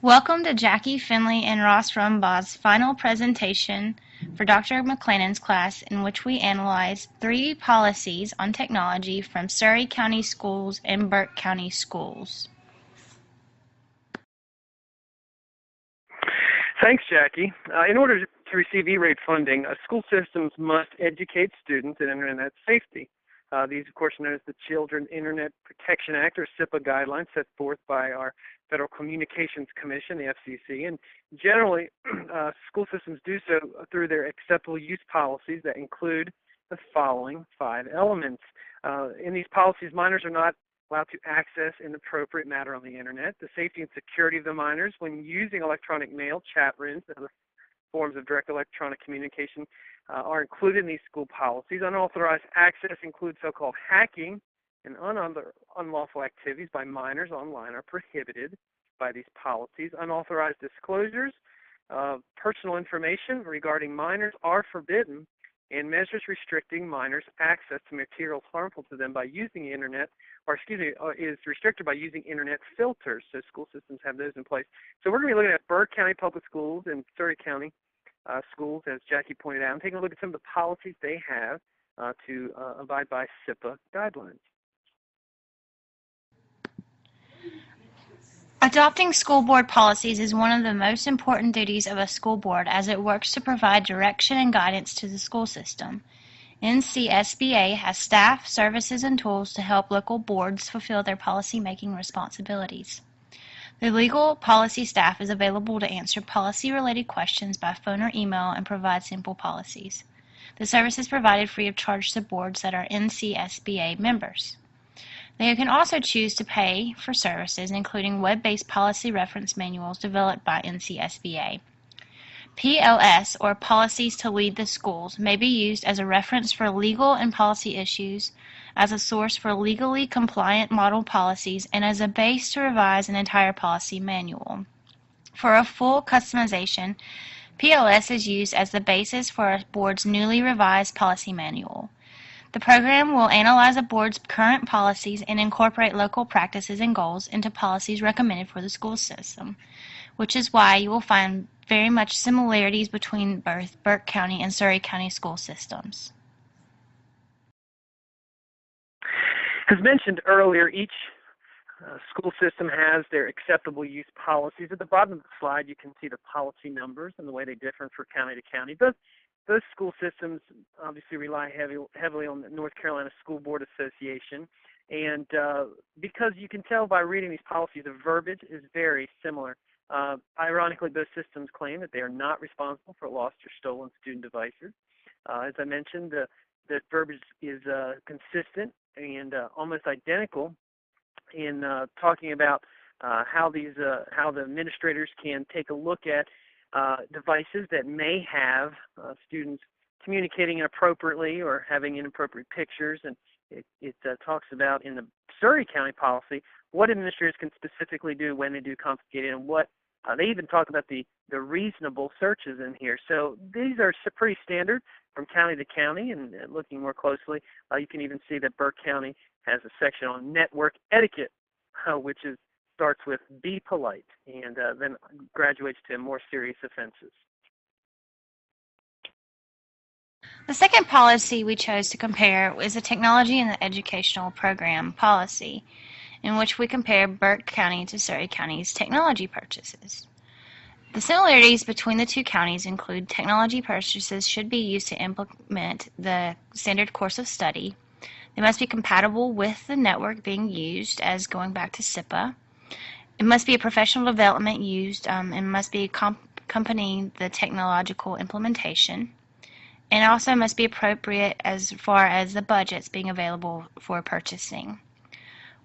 Welcome to Jackie Finley and Ross Rumbaugh's final presentation for Dr. McClennan's class, in which we analyze 3 policies on technology from Surry County Schools and Burke County Schools. Thanks, Jackie. In order to receive E-rate funding, school systems must educate students in Internet safety. These, of course, are known as the Children's Internet Protection Act, or CIPA guidelines set forth by our Federal Communications Commission, the FCC. And generally, school systems do so through their acceptable use policies that include the following 5 elements. In these policies, minors are not allowed to access inappropriate matter on the Internet. The safety and security of the minors when using electronic mail, chat rooms, and other forms of direct electronic communication are included in these school policies. Unauthorized access includes so-called hacking, and unlawful activities by minors online are prohibited by these policies. Unauthorized disclosures of personal information regarding minors are forbidden, and measures restricting minors' access to materials harmful to them by using the Internet, is restricted by using Internet filters. So school systems have those in place. So we're going to be looking at Burke County Public Schools and Surry County schools, as Jackie pointed out, and taking a look at some of the policies they have to abide by CIPA guidelines. Adopting school board policies is one of the most important duties of a school board, as it works to provide direction and guidance to the school system. NCSBA has staff, services, and tools to help local boards fulfill their policy-making responsibilities. The legal policy staff is available to answer policy-related questions by phone or email and provide simple policies. The service is provided free of charge to boards that are NCSBA members. They can also choose to pay for services, including web-based policy reference manuals developed by NCSBA. PLS, or Policies to Lead the Schools, may be used as a reference for legal and policy issues, as a source for legally compliant model policies, and as a base to revise an entire policy manual. For a full customization, PLS is used as the basis for a board's newly revised policy manual. The program will analyze a board's current policies and incorporate local practices and goals into policies recommended for the school system, which is why you will find very much similarities between both Burke County and Surry County school systems. As mentioned earlier, each school system has their acceptable use policies. At the bottom of the slide, you can see the policy numbers and the way they differ from county to county. Those school systems obviously rely heavily on the North Carolina School Board Association, and because you can tell by reading these policies, the verbiage is very similar. Ironically, both systems claim that they are not responsible for lost or stolen student devices. As I mentioned, the verbiage is consistent and almost identical in talking about how the administrators can take a look at devices that may have students communicating inappropriately or having inappropriate pictures, and it talks about in the Surry County policy what administrators can specifically do when they do confiscate it, and what they even talk about the reasonable searches in here. So these are pretty standard from county to county, and looking more closely, you can even see that Burke County has a section on network etiquette, which starts with be polite and then graduates to more serious offenses. The second policy we chose to compare is the Technology in the Educational Program policy, in which we compare Burke County to Surry County's technology purchases. The similarities between the two counties include technology purchases should be used to implement the standard course of study. They must be compatible with the network being used, as going back to CIPA. It must be a professional development used and must be accompanying the technological implementation. And also must be appropriate as far as the budgets being available for purchasing.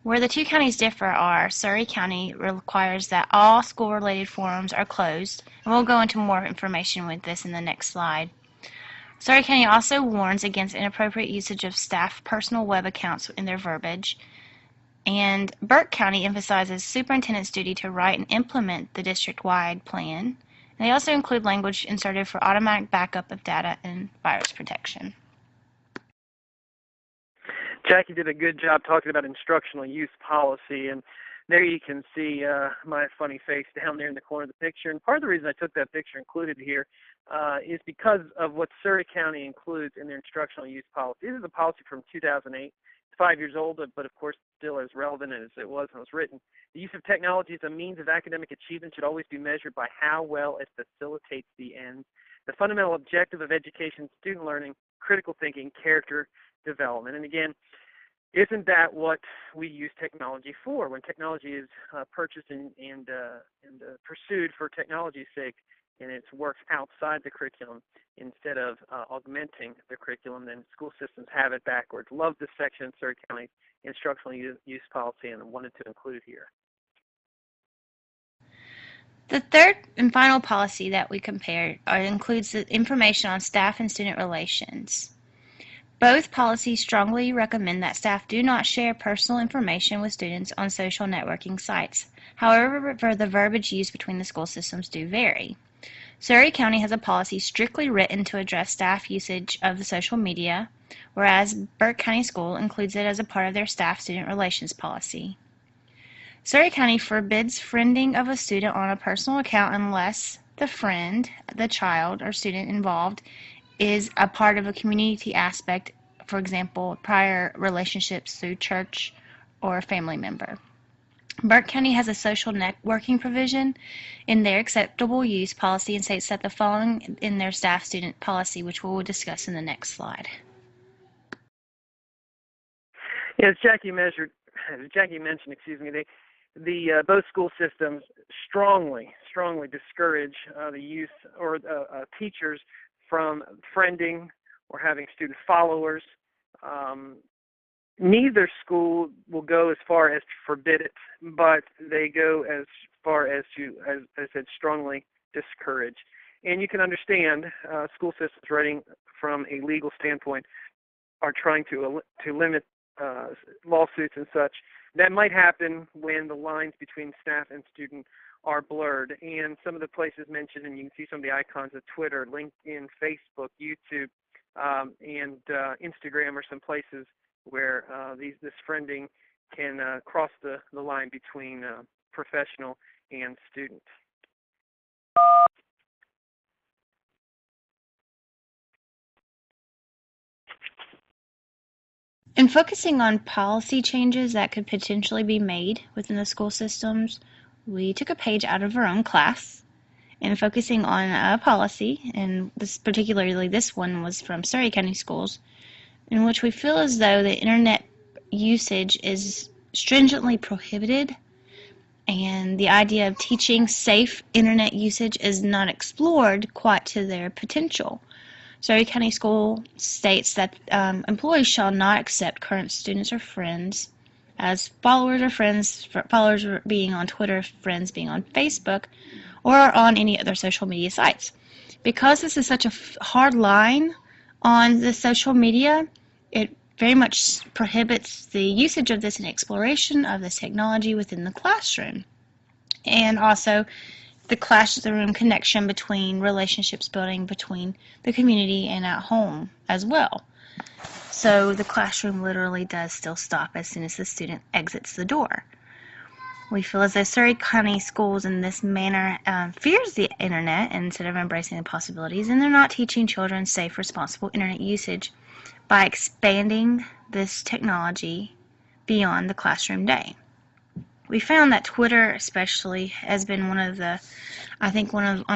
Where the two counties differ are, Surry County requires that all school-related forums are closed, and we'll go into more information with this in the next slide. Surry County also warns against inappropriate usage of staff personal web accounts in their verbiage, and Burke County emphasizes superintendent's duty to write and implement the district-wide plan. And they also include language inserted for automatic backup of data and virus protection. Jackie did a good job talking about instructional use policy, and there you can see my funny face down there in the corner of the picture. And part of the reason I took that picture included here is because of what Surry County includes in their instructional use policy. This is a policy from 2008. It's 5 years old, but of course still as relevant as it was when it was written. The use of technology as a means of academic achievement should always be measured by how well it facilitates the ends. The fundamental objective of education, student learning, critical thinking, character development. And again, isn't that what we use technology for? When technology is purchased and pursued for technology's sake, and it's worked outside the curriculum instead of augmenting the curriculum, then school systems have it backwards. Love this section in Surry County instructional use policy, and I wanted to include it here. The third and final policy that we compared includes the information on staff and student relations. Both policies strongly recommend that staff do not share personal information with students on social networking sites. However, the verbiage used between the school systems do vary. Surry County has a policy strictly written to address staff usage of the social media, whereas Burke County School includes it as a part of their staff-student relations policy. Surry County forbids friending of a student on a personal account unless the friend, the child, or student involved is a part of a community aspect, for example, prior relationships through church or a family member. Burke County has a social networking provision in their acceptable use policy and states that the following in their staff-student policy, which we will discuss in the next slide. Yeah, as Jackie mentioned, both school systems strongly discourage the use or teachers from friending or having student followers. Neither school will go as far as to forbid it, but they go as far as to, as I said, strongly discourage. And you can understand school systems writing from a legal standpoint are trying to limit lawsuits and such. That might happen when the lines between staff and student are blurred. And some of the places mentioned, and you can see some of the icons of Twitter, LinkedIn, Facebook, YouTube, and Instagram are some places where this friending can cross the line between professional and student. In focusing on policy changes that could potentially be made within the school systems, we took a page out of our own class and focusing on a policy, and particularly this one was from Surry County Schools, in which we feel as though the internet usage is stringently prohibited and the idea of teaching safe internet usage is not explored quite to their potential. Surry County School states that employees shall not accept current students or friends as followers or friends, followers being on Twitter, friends being on Facebook, or on any other social media sites. Because this is such a hard line on the social media, it very much prohibits the usage of this and exploration of this technology within the classroom. And also the classroom connection between relationships building between the community and at home as well. So the classroom literally does still stop as soon as the student exits the door. We feel as though Surry County Schools in this manner fears the internet instead of embracing the possibilities, and they're not teaching children safe, responsible internet usage by expanding this technology beyond the classroom day. We found that Twitter especially has been on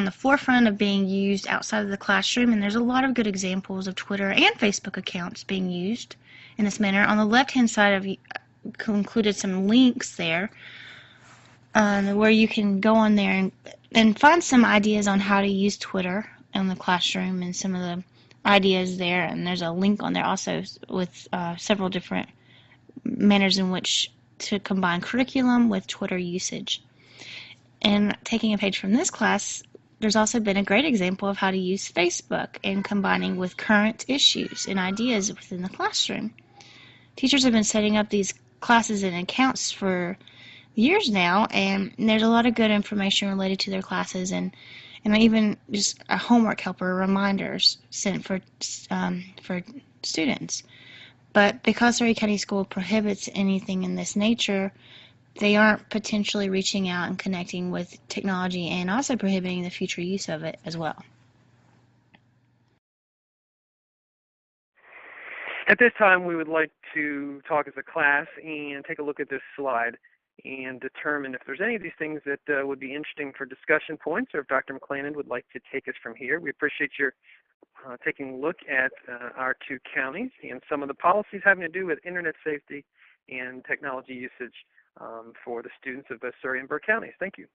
the forefront of being used outside of the classroom, and there's a lot of good examples of Twitter and Facebook accounts being used in this manner. On the left-hand side included some links there where you can go on there and find some ideas on how to use Twitter in the classroom and some of the ideas there, and there's a link on there also with several different manners in which to combine curriculum with Twitter usage. And taking a page from this class, there's also been a great example of how to use Facebook and combining with current issues and ideas within the classroom. Teachers have been setting up these classes and accounts for years now, and there's a lot of good information related to their classes and even just a homework helper reminders sent for students. But because Surry County School prohibits anything in this nature, they aren't potentially reaching out and connecting with technology and also prohibiting the future use of it as well. At this time, we would like to talk as a class and take a look at this slide and determine if there's any of these things that would be interesting for discussion points, or if Dr. McClanahan would like to take us from here. We appreciate your taking a look at our two counties and some of the policies having to do with internet safety and technology usage for the students of both Surry and Burke counties. Thank you.